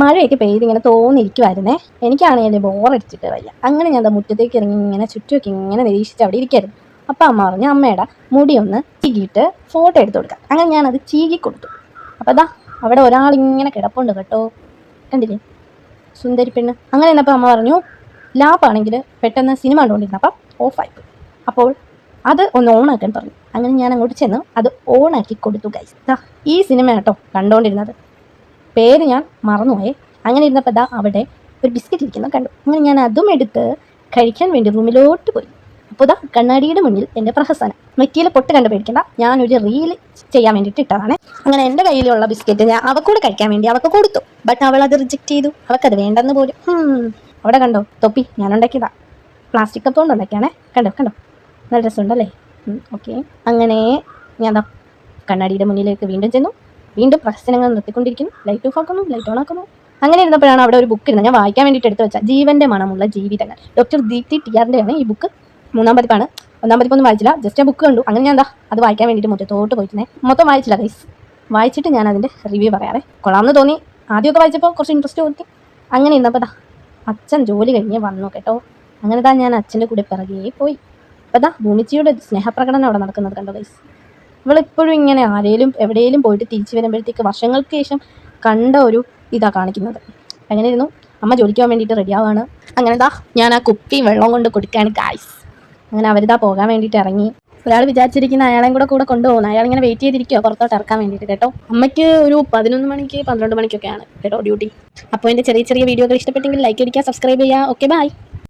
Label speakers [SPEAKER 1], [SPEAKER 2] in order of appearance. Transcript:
[SPEAKER 1] മഴയൊക്കെ പെയ്ത് ഇങ്ങനെ തോന്നിയിരിക്കുമായിരുന്നേ. എനിക്കാണെങ്കിൽ ബോറടിച്ചിട്ട് വയ്യ. അങ്ങനെ ഞാൻ മുറ്റത്തേക്ക് ഇറങ്ങി ഇങ്ങനെ ചുറ്റുമൊക്കെ ഇങ്ങനെ നിരീക്ഷിച്ച് അവിടെ ഇരിക്കായിരുന്നു. അപ്പം അമ്മ പറഞ്ഞു അമ്മയുടെ മുടി ഒന്ന് ചീകിയിട്ട് ഫോട്ടോ എടുത്ത് കൊടുക്കാം. അങ്ങനെ ഞാനത് ചീകി കൊടുത്തു. അപ്പോൾ അതാ അവിടെ ഒരാളിങ്ങനെ കിടപ്പുണ്ട് കേട്ടോ, കണ്ടില്ലേ, സുന്ദരി പെണ്ണ്. അങ്ങനെ എന്നപ്പോൾ അമ്മ പറഞ്ഞു ലാപ്പാണെങ്കിൽ പെട്ടെന്ന് സിനിമ കണ്ടുകൊണ്ടിരുന്നപ്പം ഓഫായി. അപ്പോൾ അത് ഒന്ന് ഓണാക്കാൻ പറഞ്ഞു. അങ്ങനെ ഞാൻ അങ്ങോട്ട് ചെന്ന് അത് ഓണാക്കി കൊടുത്തു ഗൈസ്. ഈ സിനിമ കേട്ടോ കണ്ടുകൊണ്ടിരുന്നത്, പേര് ഞാൻ മറന്നുപോയേ. അങ്ങനെ ഇരുന്നപ്പോൾ ദാ അവിടെ ഒരു ബിസ്ക്കറ്റ് ഇരിക്കുന്നത് കണ്ടു. അങ്ങനെ ഞാൻ അതും എടുത്ത് കഴിക്കാൻ വേണ്ടി റൂമിലോട്ട് പോയി. അപ്പോൾ ദാ കണ്ണാടിയുടെ മുന്നിൽ എൻ്റെ പ്രഹസനം. നെറ്റിയിൽ പൊട്ട് കണ്ട് പേടിക്കണ്ട, ഞാനൊരു റീൽ ചെയ്യാൻ വേണ്ടിയിട്ട് ഇട്ടതാണ്. അങ്ങനെ എൻ്റെ കയ്യിലുള്ള ബിസ്ക്കറ്റ് ഞാൻ അവക്കൂടെ കഴിക്കാൻ വേണ്ടി അവൾക്ക് കൊടുത്തു. ബട്ട് അവൾ അത് റിജക്റ്റ് ചെയ്തു. അവൾക്കത് വേണ്ടെന്ന് പോലും. അവിടെ കണ്ടോ തൊപ്പി, ഞാൻ ഉണ്ടാക്കിയതാ, പ്ലാസ്റ്റിക് കപ്പ് കൊണ്ട് ഉണ്ടാക്കിയാണേ. കണ്ടോ കണ്ടോ, നല്ല രസമുണ്ടല്ലേ. ഓക്കെ, അങ്ങനെ ഞാൻ ദാ കണ്ണാടിയുടെ മുന്നിലേക്ക് വീണ്ടും ചെന്നു. വീണ്ടും പ്രഹസനങ്ങൾ നിർത്തിക്കൊണ്ടിരിക്കുന്നു. ലൈറ്റ് ഓഫ് ആക്കുന്നു, ലൈറ്റ് ഓൺ ആക്കുന്നു. അങ്ങനെ ഇരുന്നപ്പോഴാണ് അവിടെ ഒരു ബുക്ക് ഇരുന്നത്, ഞാൻ വായിക്കാൻ വേണ്ടിയിട്ട് എടുത്ത് വെച്ചാൽ ജീവൻ്റെ മണമുള്ള ജീവിതങ്ങൾ. ഡോക്ടർ ദീപ്തി ടിആറിൻ്റെയാണ് ഈ ബുക്ക്. 3-ാം പതിപ്പാണ്. 1-ാം പതിപ്പൊന്നും വായിച്ചില്ല, ജസ്റ്റ് ആ ബുക്ക് കണ്ടു. അങ്ങനെ ഞാൻ അത് വായിക്കാൻ വേണ്ടിയിട്ട് മുറ്റത്തോട്ട് പോയിട്ടുണ്ടേ. മൊത്തം വായിച്ചില്ല ഗൈസ്. വായിച്ചിട്ട് ഞാൻ അതിൻ്റെ റിവ്യൂ പറയാറേ. കൊള്ളാമെന്ന് തോന്നി. ആദ്യമൊക്കെ വായിച്ചപ്പോൾ കുറച്ച് ഇൻട്രസ്റ്റ് തോന്നി. അങ്ങനെ ഇന്നപ്പോൾ അച്ഛൻ ജോലി കഴിഞ്ഞ് വന്നു കേട്ടോ. അങ്ങനെ ഞാൻ അച്ഛൻ്റെ കൂടെ പിറകെ പോയി. അപ്പോൾ ഭൂമിച്ചിയുടെ സ്നേഹപ്രകടനം അവിടെ നടക്കുന്നത് കണ്ടോ ഗൈസ്. ഇവളിപ്പോഴും ഇങ്ങനെ ആരേലും എവിടെയെങ്കിലും പോയിട്ട് തിരിച്ചു വരുമ്പോഴത്തേക്ക് വർഷങ്ങൾക്ക് ശേഷം കണ്ട ഒരു ഇതാണ് കാണിക്കുന്നത്. അങ്ങനെ ഇരുന്നു. അമ്മ ജോലിക്ക് പോകാൻ വേണ്ടിയിട്ട് റെഡിയാവാണ്. അങ്ങനെ ഞാൻ ആ കുപ്പി വെള്ളം കൊണ്ട് കൊടുക്കുകയാണ് ഗൈസ്. അങ്ങനെ അവരിതാ പോകാൻ വേണ്ടിയിട്ട് ഇറങ്ങി. ഒരാൾ വിചാരിച്ചിരിക്കുന്ന അയാളെയും കൂടെ കൊണ്ടുപോകുന്നു. അയാളിങ്ങനെ വെയിറ്റ് ചെയ്തിരിക്കുമോ പുറത്തോട്ട് ഇറക്കാൻ വേണ്ടിയിട്ട് കേട്ടോ. അമ്മയ്ക്ക് ഒരു 11 മണിക്ക് 12 മണിക്കൊക്കെയാണ് കേട്ടോ ഡ്യൂട്ടി. അപ്പോൾ എൻ്റെ ചെറിയ ചെറിയ വീഡിയോകൾ ഇഷ്ടപ്പെട്ടെങ്കിൽ ലൈക്ക് അടിക്കുക, സബ്സ്ക്രൈബ് ചെയ്യുക. Okay bye.